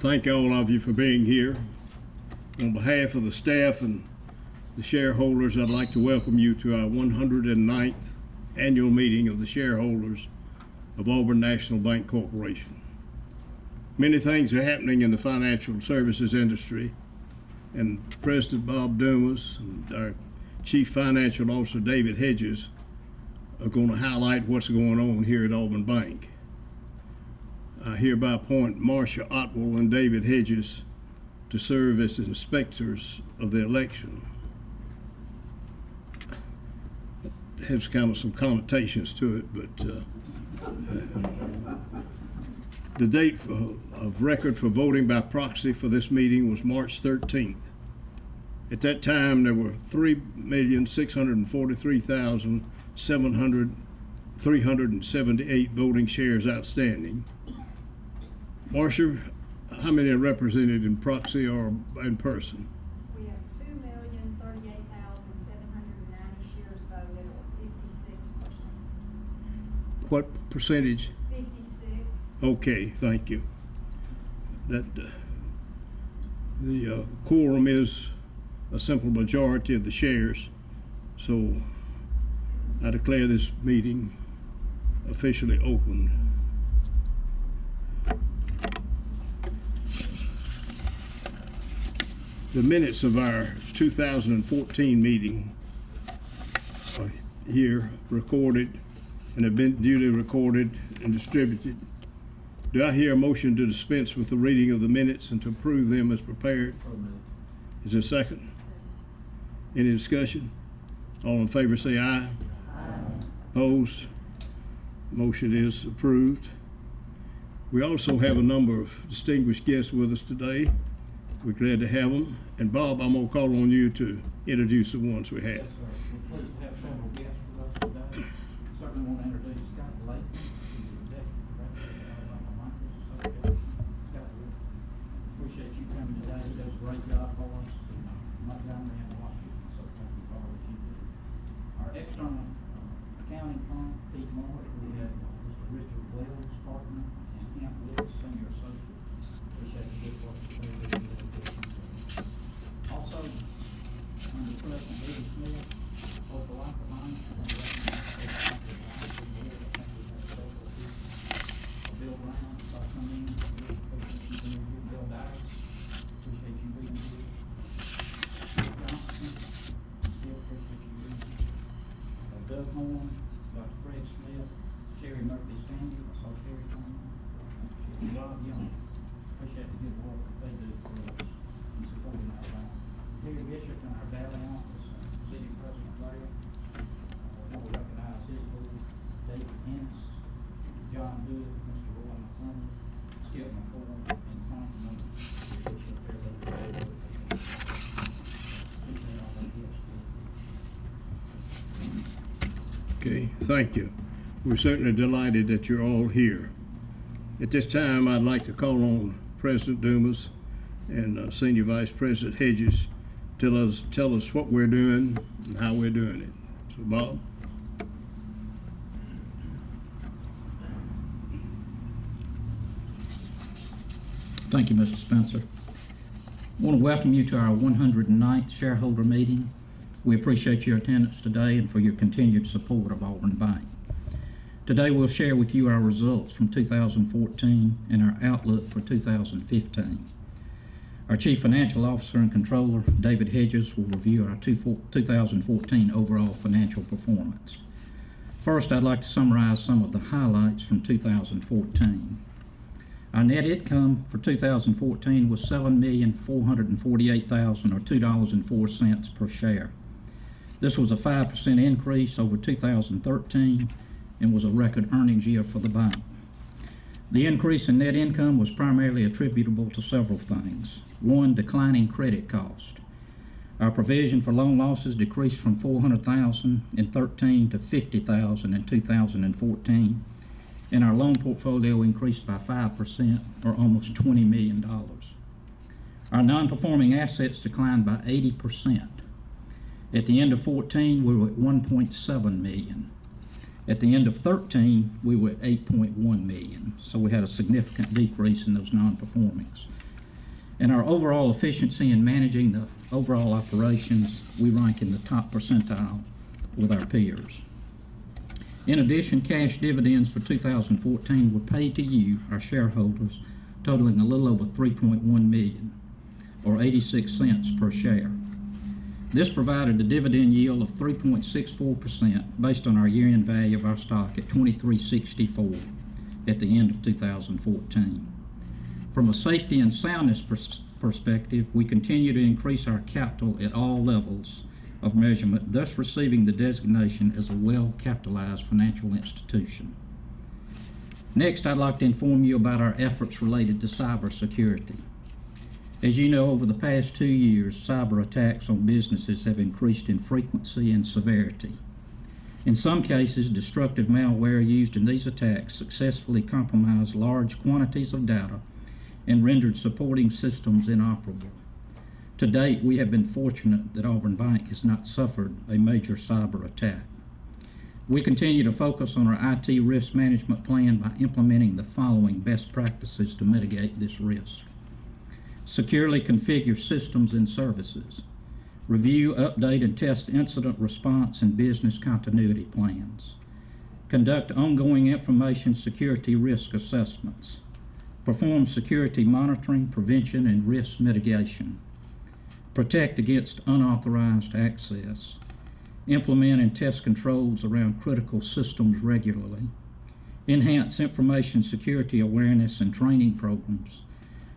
thank all of you for being here. On behalf of the staff and the shareholders, I'd like to welcome you to our 109th annual meeting of the shareholders of Auburn National Bank Corporation. Many things are happening in the financial services industry, and President Bob Dumas and our Chief Financial Officer David Hedges are going to highlight what's going on here at Auburn Bank. I hereby appoint Marcia Otwell and David Hedges to serve as inspectors of the election. It has kind of some connotations to it, but the date of record for voting by proxy for this meeting was March 13th. At that time, there were 3,643,378 voting shares outstanding. Marcia, how many are represented in proxy or in person? We have 2,038,790 shares voted, or 56%. What percentage? 56. Okay, thank you. That the quorum is a simple majority of the shares, so I declare this meeting officially opened. The minutes of our 2014 meeting are here recorded and have been duly recorded and distributed. Do I hear a motion to dispense with the reading of the minutes and to approve them as prepared? Is there a second? Any discussion? All in favor say aye. Aye. Opposed? Motion is approved. We also have a number of distinguished guests with us today. We're glad to have them. And Bob, I'm going to call on you to introduce the ones we have. Yes, sir. We're pleased to have several guests with us today. Certainly want to introduce Scott Lake. He's the executive director of the Alabama Bankers Association. Scott, we appreciate you coming today. He does a great job for us in Montgomery and Washington, so thank you for all that you do. Our external accounting firm, Pete Moore, we have Mr. Richard Wells, partner, and Kent Lewis, senior associate. Appreciate the good work that they do. Also, under President Eddie Smith, local life line, Bill Brown, if I come in, Bill Dykes, appreciate you being here. Bill Johnson, still appreciate you being here. Doug Horn, Dr. Fred Smith, Sherry Murphy Stanley, I saw Sherry coming in. Rob Young, appreciate the good work that they do for us in supporting our bank. Terry Bishop in our Valley office, city president there. I want to recognize his board, David Ennis, John Hood, Mr. Roy McClellan, Skip McCoy, and Frank Miller. Appreciate their leadership. Appreciate all their gifts. Okay, thank you. We're certainly delighted that you're all here. At this time, I'd like to call on President Dumas and Senior Vice President Hedges to tell us what we're doing and how we're doing it. So, Bob. Thank you, Mr. Spencer. I want to welcome you to our 109th shareholder meeting. We appreciate your attendance today and for your continued support of Auburn Bank. Today we'll share with you our results from 2014 and our outlook for 2015. Our Chief Financial Officer and Controller, David Hedges, will review our 2014 overall financial performance. First, I'd like to summarize some of the highlights from 2014. Our net income for 2014 was $7,448,000, or $2.04 per share. This was a 5% increase over 2013 and was a record earnings year for the bank. The increase in net income was primarily attributable to several things. One, declining credit cost. Our provision for loan losses decreased from $400,000 in 2013 to $50,000 in 2014, and our loan portfolio increased by 5%, or almost $20 million. Our non-performing assets declined by 80%. At the end of 2014, we were at $1.7 million. At the end of 2013, we were at $8.1 million. So we had a significant decrease in those non-performings. And our overall efficiency in managing the overall operations, we rank in the top percentile with our peers. In addition, cash dividends for 2014 were paid to you, our shareholders, totaling a little over $3.1 million, or 86 cents per share. This provided a dividend yield of 3.64% based on our year-end value of our stock at $23.64 at the end of 2014. From a safety and soundness perspective, we continue to increase our capital at all levels of measurement, thus receiving the designation as a well-capitalized financial institution. Next, I'd like to inform you about our efforts related to cybersecurity. As you know, over the past 2 years, cyber attacks on businesses have increased in frequency and severity. In some cases, destructive malware used in these attacks successfully compromised large quantities of data and rendered supporting systems inoperable. To date, we have been fortunate that Auburn Bank has not suffered a major cyber attack. We continue to focus on our IT risk management plan by implementing the following best practices to mitigate this risk. Securely configure systems and services. Review, update, and test incident response and business continuity plans. Conduct ongoing information security risk assessments. Perform security monitoring, prevention, and risk mitigation. Protect against unauthorized access. Implement and test controls around critical systems regularly. Enhance information security awareness and training programs.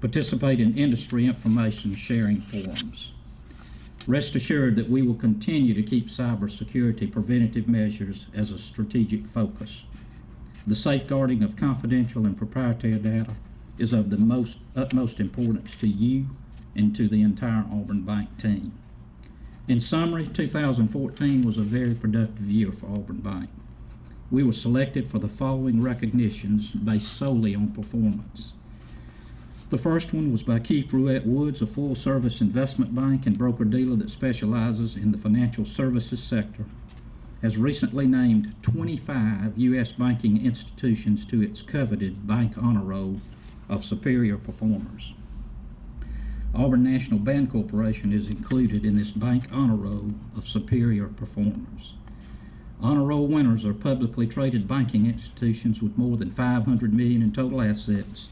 Participate in industry information sharing forums. Rest assured that we will continue to keep cybersecurity preventative measures as a strategic focus. The safeguarding of confidential and proprietary data is of the utmost importance to you and to the entire Auburn Bank team. In summary, 2014 was a very productive year for Auburn Bank. We were selected for the following recognitions based solely on performance. The first one was by Keith Brouette Woods, a full-service investment bank and broker-dealer that specializes in the financial services sector, has recently named 25 U.S. banking institutions to its coveted Bank Honor Roll of superior performers. Auburn National Band Corporation is included in this Bank Honor Roll of superior performers. Honor Roll winners are publicly traded banking institutions with more than $500 million in total assets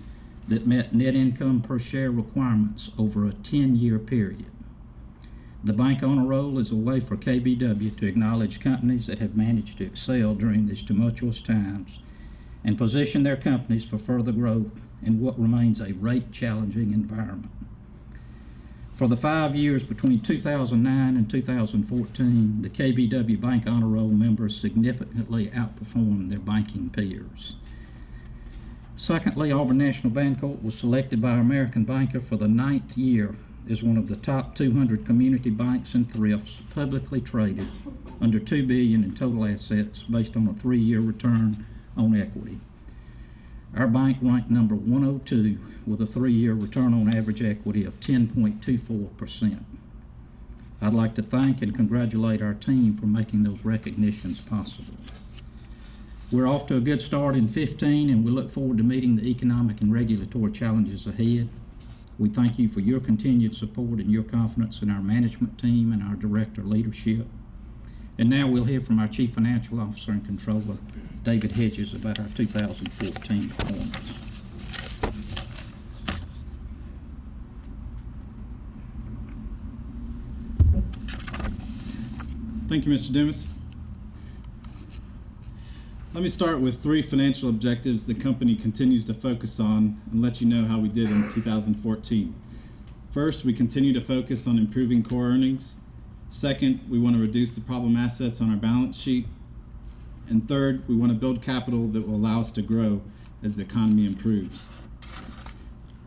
that met net income per share requirements over a 10-year period. The Bank Honor Roll is a way for KBW to acknowledge companies that have managed to excel during these tumultuous times and position their companies for further growth in what remains a rate-challenging environment. For the 5 years between 2009 and 2014, the KBW Bank Honor Roll members significantly outperformed their banking peers. Secondly, Auburn National Bancorp was selected by American Banker for the 9th year as one of the top 200 community banks and thrifts publicly traded under $2 billion in total assets based on a 3-year return on equity. Our bank ranked number 102 with a 3-year return on average equity of 10.24%. I'd like to thank and congratulate our team for making those recognitions possible. We're off to a good start in 2015, and we look forward to meeting the economic and regulatory challenges ahead. We thank you for your continued support and your confidence in our management team and our director leadership. And now we'll hear from our Chief Financial Officer and Controller, David Hedges, about our 2014 performance. Thank you, Mr. Dumas. Let me start with 3 financial objectives the company continues to focus on and let you know how we did in 2014. First, we continue to focus on improving core earnings. Second, we want to reduce the problem assets on our balance sheet. And third, we want to build capital that will allow us to grow as the economy improves.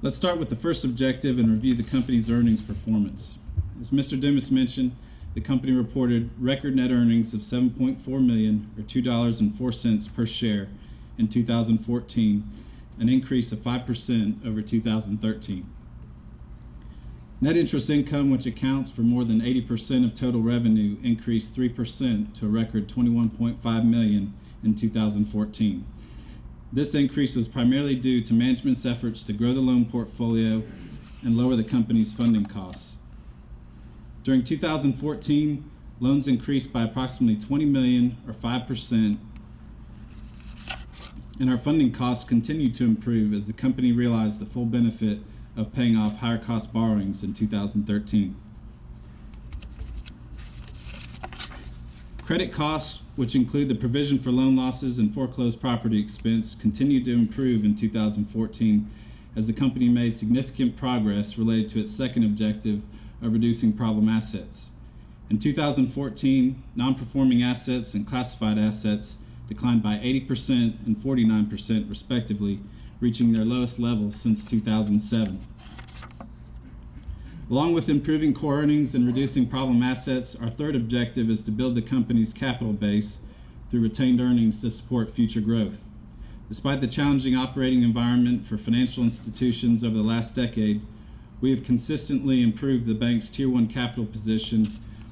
Let's start with the first objective and review the company's earnings performance. As Mr. Dumas mentioned, the company reported record net earnings of $7.4 million, or $2.04 per share in 2014, an increase of 5% over 2013. Net interest income, which accounts for more than 80% of total revenue, increased 3% to a record $21.5 million in 2014. This increase was primarily due to management's efforts to grow the loan portfolio and lower the company's funding costs. During 2014, loans increased by approximately $20 million or 5%, and our funding costs continued to improve as the company realized the full benefit of paying off higher cost borrowings in 2013. Credit costs, which include the provision for loan losses and foreclosed property expense, continued to improve in 2014 as the company made significant progress related to its second objective of reducing problem assets. In 2014, non-performing assets and classified assets declined by 80% and 49% respectively, reaching their lowest levels since 2007. Along with improving core earnings and reducing problem assets, our third objective is to build the company's capital base through retained earnings to support future growth. Despite the challenging operating environment for financial institutions over the last decade, we have consistently improved the bank's Tier 1 capital position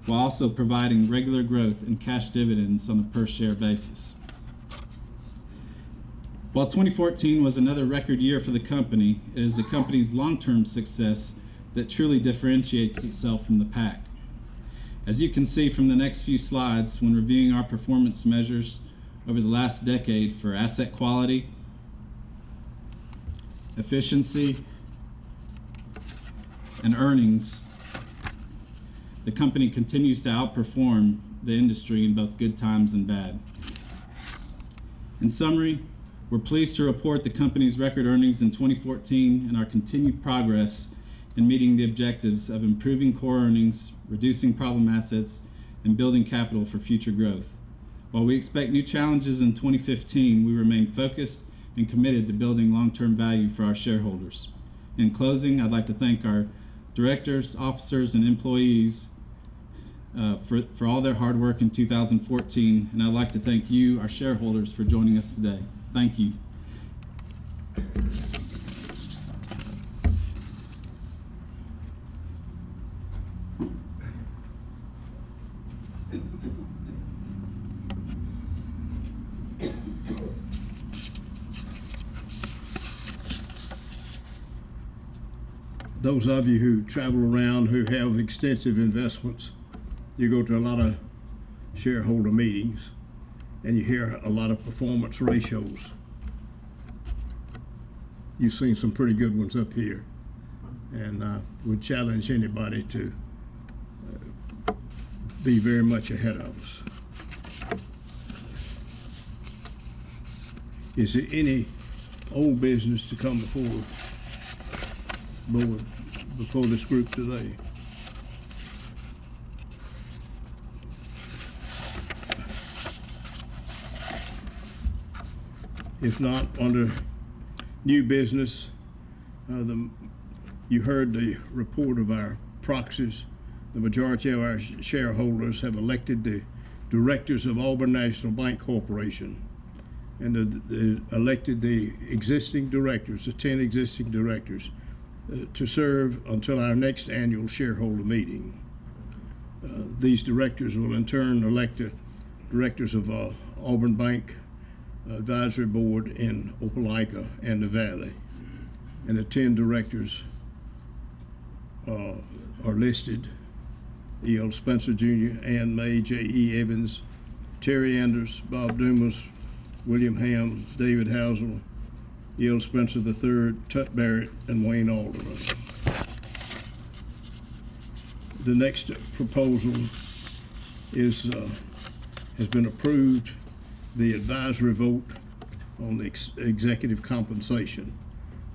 while also providing regular growth in cash dividends on a per-share basis. While 2014 was another record year for the company, it is the company's long-term success that truly differentiates itself from the pack. As you can see from the next few slides, when reviewing our performance measures over the last decade for asset quality, efficiency, and earnings, the company continues to outperform the industry in both good times and bad. In summary, we're pleased to report the company's record earnings in 2014 and our continued progress in meeting the objectives of improving core earnings, reducing problem assets, and building capital for future growth. While we expect new challenges in 2015, we remain focused and committed to building long-term value for our shareholders. In closing, I'd like to thank our directors, officers, and employees for all their hard work in 2014, and I'd like to thank you, our shareholders, for joining us today. Thank you. Those of you who travel around who have extensive investments, you go to a lot of shareholder meetings and you hear a lot of performance ratios. You've seen some pretty good ones up here, and I would challenge anybody to be very much ahead of us. Is there any old business to come before this group today? If not, under new business, you heard the report of our proxies. The majority of our shareholders have elected the directors of Auburn National Bank Corporation, and elected the existing directors, the 10 existing directors, to serve until our next annual shareholder meeting. These directors will in turn elect the directors of Auburn Bank Advisory Board in Opelika and the Valley. And the 10 directors are listed: E.L. Spencer Jr., Ann May, J.E. Evans, Terry Anders, Bob Dumas, William Ham, David Housel, E.L. Spencer III, Tut Barrett, and Wayne Alderman. The next proposal has been approved, the advisory vote on the executive compensation.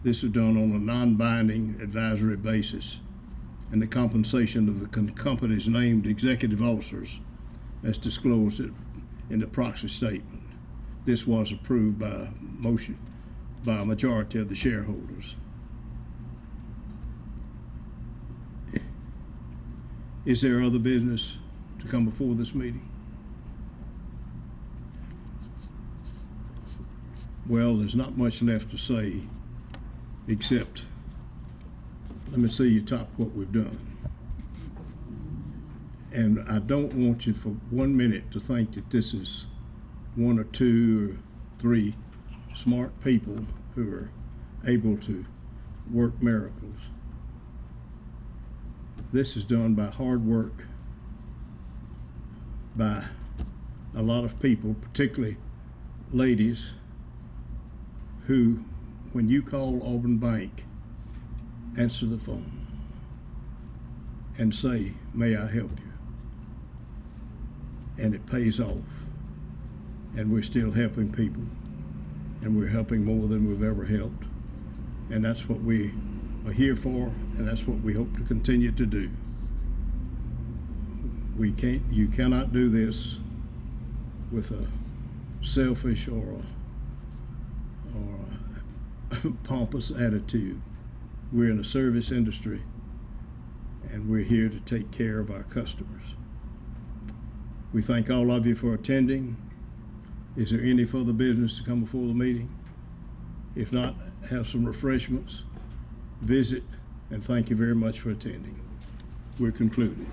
This is done on a non-binding advisory basis, and the compensation of the company's named executive officers as disclosed in the proxy statement. This was approved by motion by a majority of the shareholders. Is there other business to come before this meeting? Well, there's not much left to say, except let me see you top what we've done. And I don't want you for 1 minute to think that this is 1 or 2 or 3 smart people who are able to work miracles. This is done by hard work by a lot of people, particularly ladies, who, when you call Auburn Bank, answer the phone and say, "May I help you?" And it pays off. And we're still helping people. And we're helping more than we've ever helped. And that's what we are here for, and that's what we hope to continue to do. You cannot do this with a selfish or a pompous attitude. We're in a service industry, and we're here to take care of our customers. We thank all of you for attending. Is there any further business to come before the meeting? If not, have some refreshments, visit, and thank you very much for attending. We're concluded.